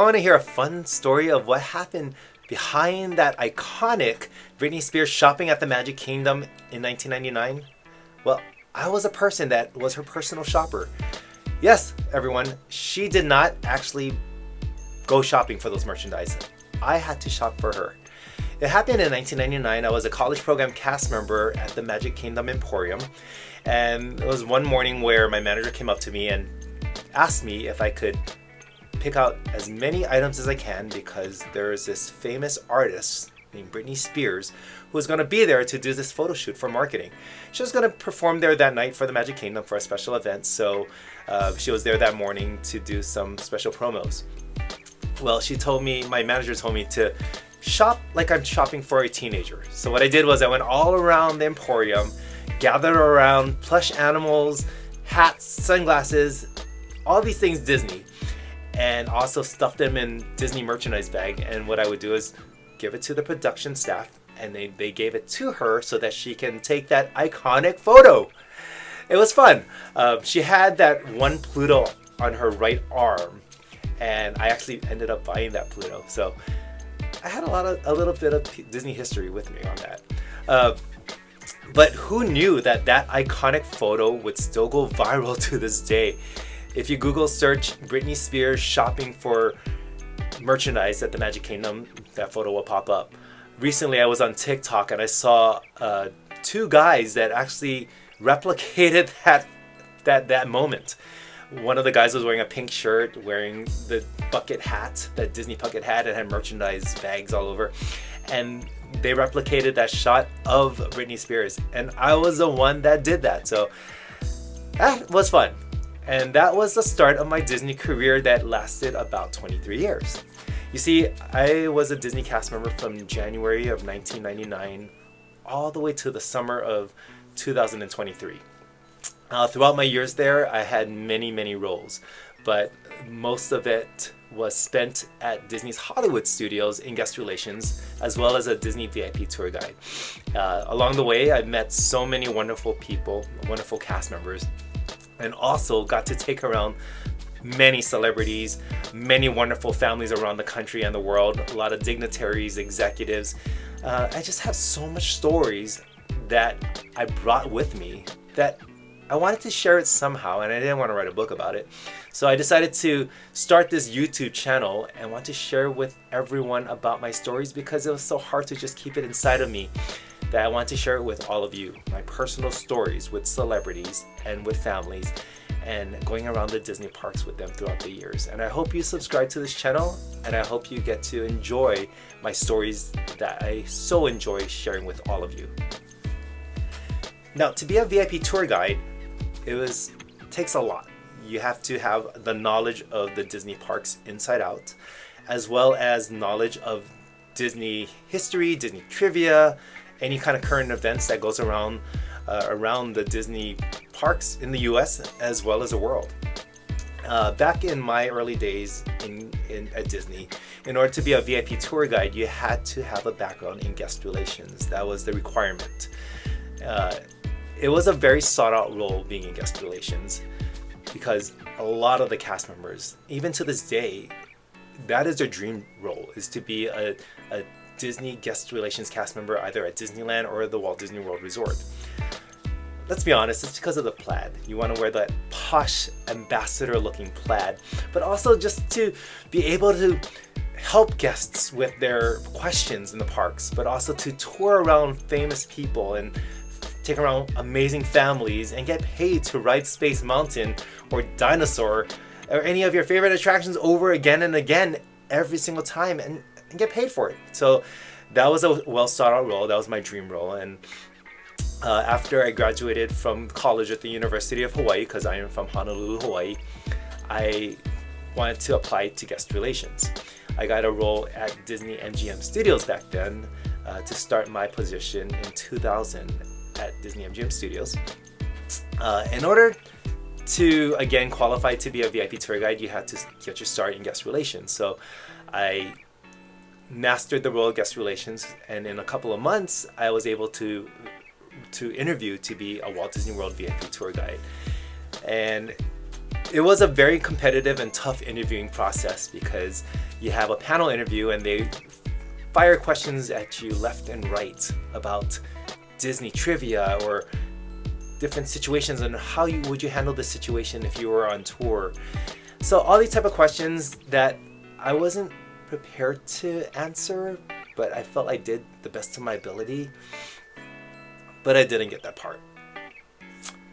want to hear a fun story of what happened behind that iconic Britney Spears shopping at the Magic Kingdom in 1999? Well, I was a person that was her personal shopper. Yes, everyone, she did not actually go shopping for those merchandise. I had to shop for her. It happened in 1999. I was a college program cast member at the Magic Kingdom Emporium. And it was one morning where my manager came up to me and asked me if I could pick out as many items as I can because there is this famous artist named Britney Spears who was going to be there to do this photo shoot for marketing. She was going to perform there that night for the Magic Kingdom for a special event, so she was there that morning to do some special promos. Well, my manager told me to shop like I'm shopping for a teenager. So what I did was I went all around the Emporium, gathered around plush animals, hats, sunglasses, all these things Disney, and also stuffed them in Disney merchandise bag. And what I would do is give it to the production staff, and they gave it to her so that she can take that iconic photo. It was fun. She had that one Pluto on her right arm, and I actually ended up buying that Pluto. So I had a little bit of Disney history with me on that. But who knew that iconic photo would still go viral to this day? If you Google search Britney Spears shopping for merchandise at the Magic Kingdom, that photo will pop up. Recently, I was on TikTok and I saw two guys that actually replicated that moment. One of the guys was wearing a pink shirt, wearing the bucket hat, that Disney bucket hat, and had merchandise bags all over. And they replicated that shot of Britney Spears. And I was the one that did that. So that was fun. And that was the start of my Disney career that lasted about 23 years. You see, I was a Disney cast member from January of 1999 all the way to the summer of 2023. Throughout my years there, I had many roles, but most of it was spent at Disney's Hollywood studios in guest relations, as well as a Disney VIP tour guide. Along the way, I met so many wonderful people, wonderful cast members, and also got to take around many celebrities, many wonderful families around the country and the world, a lot of dignitaries, executives. I just have so much stories that I brought with me that I wanted to share it somehow, and I didn't want to write a book about it. So I decided to start this YouTube channel and want to share with everyone about my stories because it was so hard to just keep it inside of me that I want to share it with all of you. My personal stories with celebrities and with families and going around the Disney parks with them throughout the years. And I hope you subscribe to this channel, and I hope you get to enjoy my stories that I so enjoy sharing with all of you. Now, to be a VIP tour guide, it takes a lot. You have to have the knowledge of the Disney parks inside out, as well as knowledge of Disney history, Disney trivia, any kind of current events that goes around the Disney parks in the US as well as the world. Back in my early days at Disney, in order to be a VIP tour guide, you had to have a background in guest relations. That was the requirement. It was a very sought out role being in guest relations because a lot of the cast members, even to this day, that is their dream role, is to be a Disney guest relations cast member either at Disneyland or the Walt Disney World Resort. Let's be honest, it's because of the plaid. You want to wear that posh ambassador looking plaid, but also just to be able to help guests with their questions in the parks, but also to tour around famous people and take around amazing families and get paid to ride Space Mountain or Dinosaur or any of your favorite attractions over again and again every single time and get paid for it. So that was a well sought out role. That was my dream role. And after I graduated from college at the University of Hawaii, because I am from Honolulu, Hawaii, I wanted to apply to guest relations. I got a role at Disney MGM Studios back then to start my position in 2000 at Disney MGM Studios. In order to, again, qualify to be a VIP tour guide, you had to get your start in guest relations. So I mastered the role of guest relations, and in a couple of months, I was able to interview to be a Walt Disney World VIP tour guide. And it was a very competitive and tough interviewing process because you have a panel interview and they fire questions at you left and right about Disney trivia or different situations and how would you handle this situation if you were on tour. So all these type of questions that I wasn't prepared to answer, but I felt I did the best of my ability, but I didn't get that part.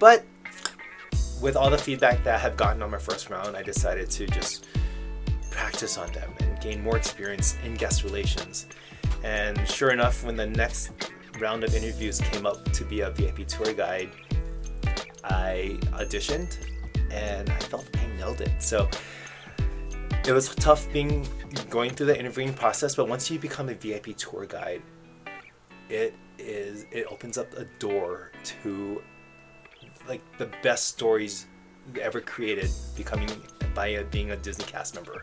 But with all the feedback that I have gotten on my first round, I decided to just practice on them and gain more experience in guest relations. And sure enough, when the next round of interviews came up to be a VIP tour guide, I auditioned and I felt I nailed it. So it was tough going through the interviewing process, but once you become a VIP tour guide, it opens up a door to like the best stories ever created by being a Disney cast member.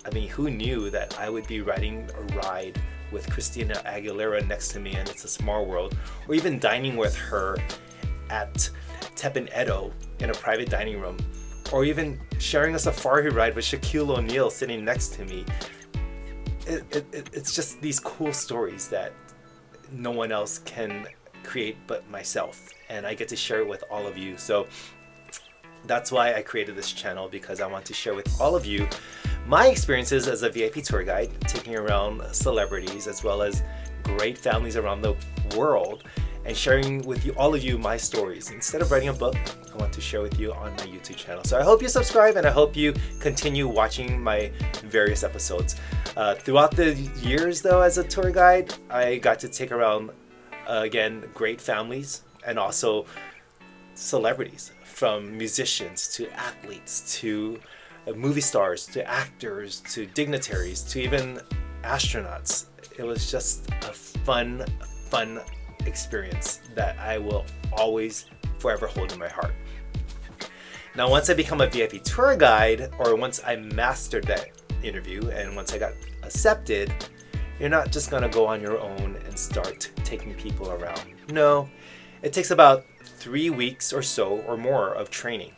I mean, who knew that I would be riding a ride with Christina Aguilera next to me and It's a Small World, or even dining with her at Teppan Edo in a private dining room, or even sharing a safari ride with Shaquille O'Neal sitting next to me. It's just these cool stories that no one else can create but myself, and I get to share it with all of you. So that's why I created this channel, because I want to share with all of you my experiences as a VIP tour guide, taking around celebrities as well as great families around the world, and sharing with you, all of you, my stories. Instead of writing a book, I want to share with you on my YouTube channel. So I hope you subscribe, and I hope you continue watching my various episodes. Throughout the years though, as a tour guide, I got to take around, again, great families and also celebrities, from musicians to athletes to movie stars to actors to dignitaries to even astronauts. It was just a fun experience that I will always forever hold in my heart. Now, once I become a VIP tour guide, or once I mastered that interview and once I got accepted, you're not just gonna go on your own and start taking people around. No, it takes about 3 weeks or so or more of training.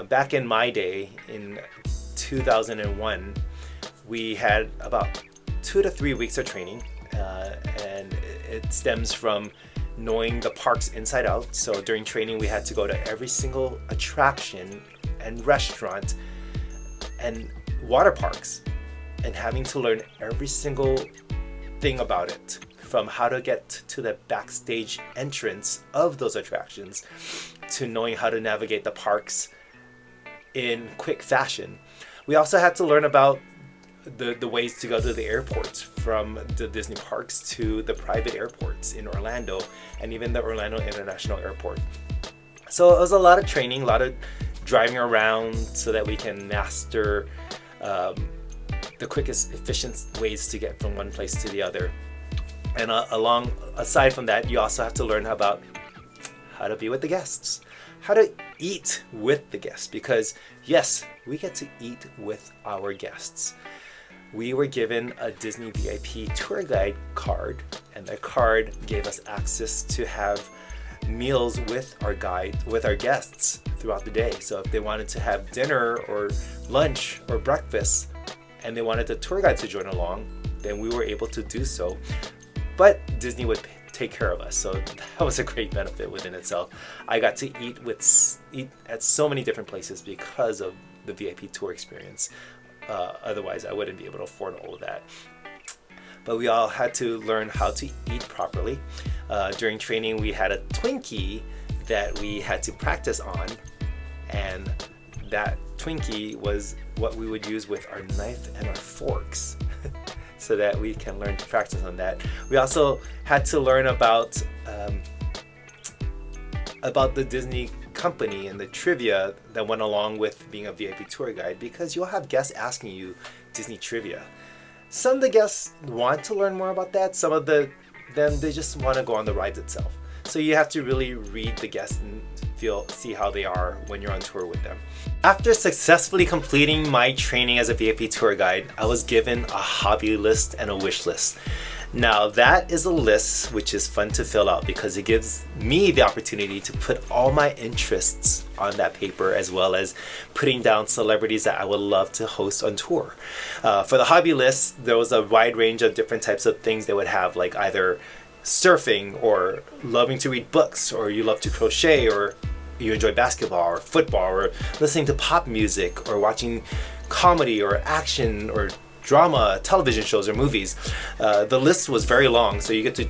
Back in my day, in 2001, we had about 2 to 3 weeks of training, and it stems from knowing the parks inside out. So during training, we had to go to every single attraction and restaurant and water parks, and having to learn every single thing about it, from how to get to the backstage entrance of those attractions to knowing how to navigate the parks in quick fashion. We also had to learn about the ways to go to the airports, from the Disney parks to the private airports in Orlando and even the Orlando International Airport. So it was a lot of training, a lot of driving around so that we can master the quickest, efficient ways to get from one place to the other. And aside from that, you also have to learn about how to be with the guests, how to eat with the guests, because yes, we get to eat with our guests. We were given a Disney VIP tour guide card, and that card gave us access to have meals with our guests throughout the day. So if they wanted to have dinner or lunch or breakfast and they wanted the tour guide to join along, then we were able to do so. But Disney would take care of us, so that was a great benefit within itself. I got to eat at so many different places because of the VIP tour experience. Otherwise, I wouldn't be able to afford all of that. But we all had to learn how to eat properly. During training, we had a Twinkie that we had to practice on, and that Twinkie was what we would use with our knife and our forks. So that we can learn to practice on that. We also had to learn about the Disney company and the trivia that went along with being a VIP tour guide, because you'll have guests asking you Disney trivia. Some of the guests want to learn more about that. Some of them, they just want to go on the rides itself. So you have to really read the guests and see how they are when you're on tour with them. After successfully completing my training as a VIP tour guide, I was given a hobby list and a wish list. Now that is a list which is fun to fill out because it gives me the opportunity to put all my interests on that paper, as well as putting down celebrities that I would love to host on tour. For the hobby list, there was a wide range of different types of things they would have, like either surfing or loving to read books, or you love to crochet, or you enjoy basketball or football, or listening to pop music, or watching comedy or action or drama, television shows or movies. The list was very long, so you get to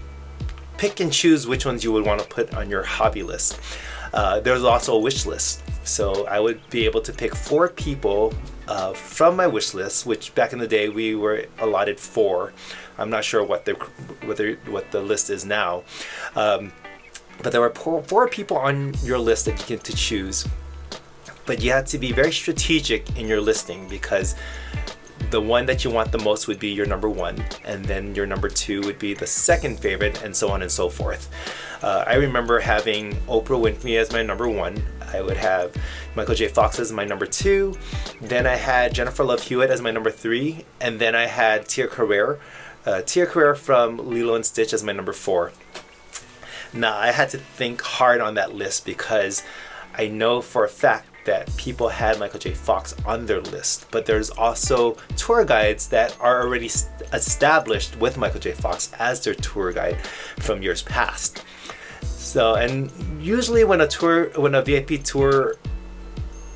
pick and choose which ones you would want to put on your hobby list. There's also a wish list, so I would be able to pick 4 people from my wish list, which back in the day we were allotted 4. I'm not sure what the list is now, but there were 4 people on your list that you get to choose. But you had to be very strategic in your listing, because the one that you want the most would be your number 1, and then your number 2 would be the second favorite, and so on and so forth. I remember having Oprah Winfrey as my number 1. I would have Michael J. Fox as my number 2. Then I had Jennifer Love Hewitt as my number 3, and then I had Tia Carrere from Lilo and Stitch as my number 4. Now I had to think hard on that list, because I know for a fact that people had Michael J. Fox on their list, but there's also tour guides that are already established with Michael J. Fox as their tour guide from years past. So, and usually when a VIP tour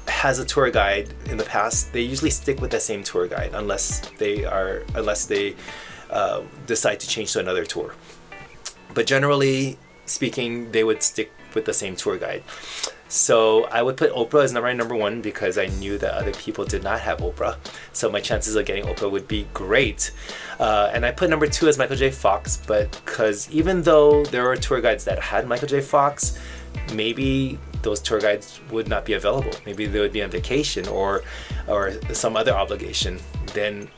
has a tour guide in the past, they usually stick with the same tour guide unless they decide to change to another tour. But generally speaking, they would stick with the same tour guide. So I would put Oprah as my number 1, because I knew that other people did not have Oprah, so my chances of getting Oprah would be great. And I put number 2 as Michael J. Fox, but because even though there were tour guides that had Michael J. Fox, maybe those tour guides would not be available. Maybe they would be on vacation or some other obligation. Then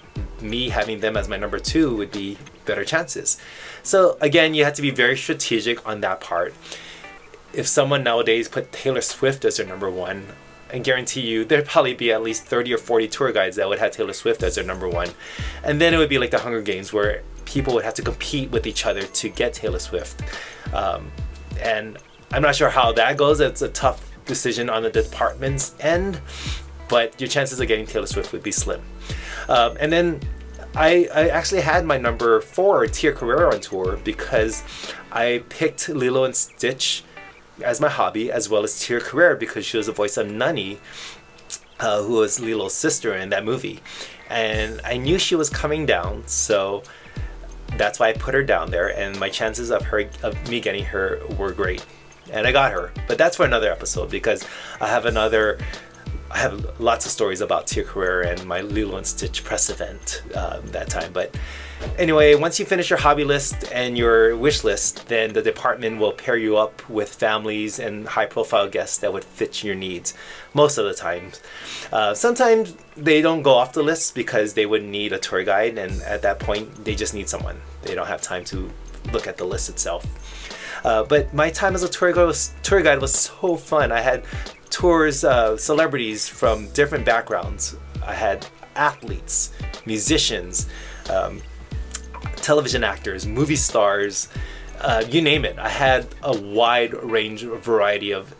me having them as my number 2 would be better chances. So again, you have to be very strategic on that part. If someone nowadays put Taylor Swift as their number 1, I guarantee you there'd probably be at least 30 or 40 tour guides that would have Taylor Swift as their number 1. And then it would be like the Hunger Games, where people would have to compete with each other to get Taylor Swift. And I'm not sure how that goes. It's a tough decision on the department's end, but your chances of getting Taylor Swift would be slim. And then I actually had my number 4, Tia Carrere, on tour, because I picked Lilo and Stitch as my hobby, as well as Tia Carrere because she was the voice of Nunny, who was Lilo's sister in that movie. And I knew she was coming down, so that's why I put her down there, and my chances of me getting her were great. And I got her. But that's for another episode, because I have lots of stories about Tia Carrere and my Lilo and Stitch press event that time. But anyway, once you finish your hobby list and your wish list, then the department will pair you up with families and high-profile guests that would fit your needs most of the time. Sometimes they don't go off the list because they would need a tour guide, and at that point, they just need someone. They don't have time to look at the list itself. But my time as a tour guide was so fun. I had tours, celebrities from different backgrounds. I had athletes, musicians, television actors, movie stars, you name it. I had a wide range, variety of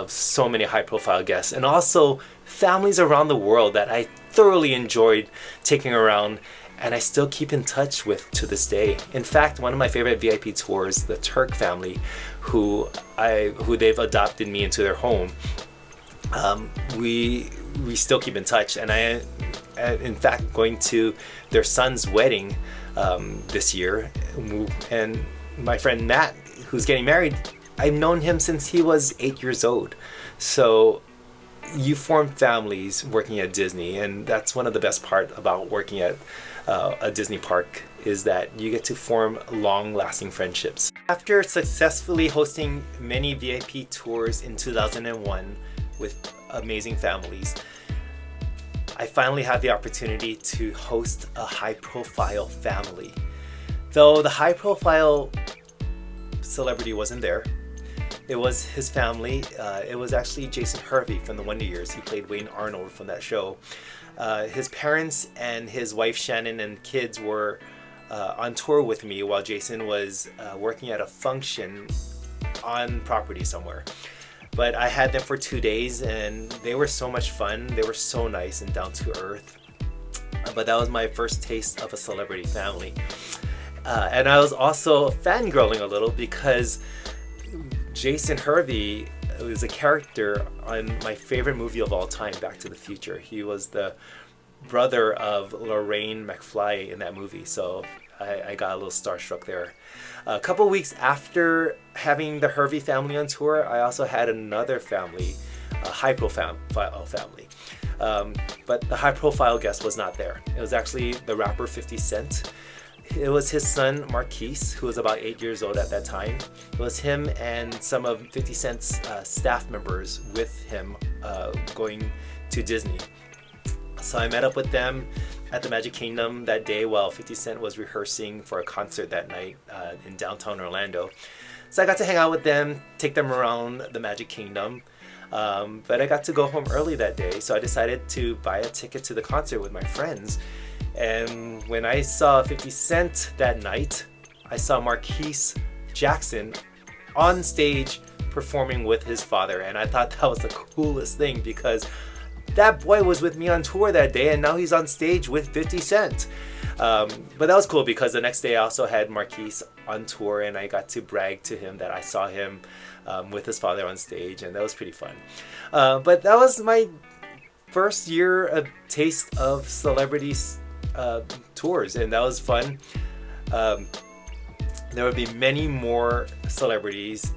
so many high-profile guests, and also families around the world that I thoroughly enjoyed taking around, and I still keep in touch with to this day. In fact, one of my favorite VIP tours, the Turk family, who they've adopted me into their home. We still keep in touch, and I in fact going to their son's wedding this year, and my friend Matt, who's getting married, I've known him since he was 8 years old. So you form families working at Disney, and that's one of the best part about working at a Disney park, is that you get to form long-lasting friendships. After successfully hosting many VIP tours in 2001 with amazing families, I finally had the opportunity to host a high-profile family. Though the high-profile celebrity wasn't there, it was his family. It was actually Jason Hervey from the Wonder Years. He played Wayne Arnold from that show. His parents and his wife Shannon and kids were on tour with me while Jason was working at a function on property somewhere. But I had them for 2 days and they were so much fun. They were so nice and down to earth. But that was my first taste of a celebrity family. And I was also fangirling a little because Jason Hervey was a character on my favorite movie of all time, Back to the Future. He was the brother of Lorraine McFly in that movie, so I got a little starstruck there. A couple weeks after having the Hervey family on tour, I also had another family, a high-profile family. But the high-profile guest was not there. It was actually the rapper 50 Cent. It was his son Marquise, who was about 8 years old at that time. It was him and some of 50 Cent's staff members with him going to Disney. So I met up with them at the Magic Kingdom that day while 50 Cent was rehearsing for a concert that night in downtown Orlando. So I got to hang out with them, take them around the Magic Kingdom. But I got to go home early that day, so I decided to buy a ticket to the concert with my friends. And when I saw 50 Cent that night, I saw Marquise Jackson on stage performing with his father. And I thought that was the coolest thing because that boy was with me on tour that day and now he's on stage with 50 Cent. But that was cool because the next day I also had Marquise on tour and I got to brag to him that I saw him with his father on stage, and that was pretty fun. But that was my first year of taste of celebrities tours, and that was fun. There would be many more celebrities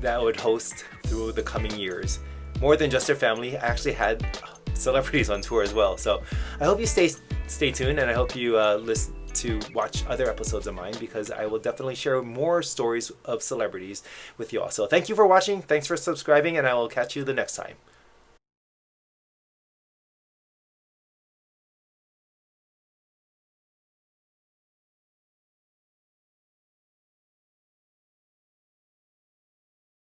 that would host through the coming years. More than just their family. I actually had celebrities on tour as well. So I hope you stay tuned, and I hope you watch other episodes of mine because I will definitely share more stories of celebrities with you all. So thank you for watching. Thanks for subscribing, and I will catch you the next time.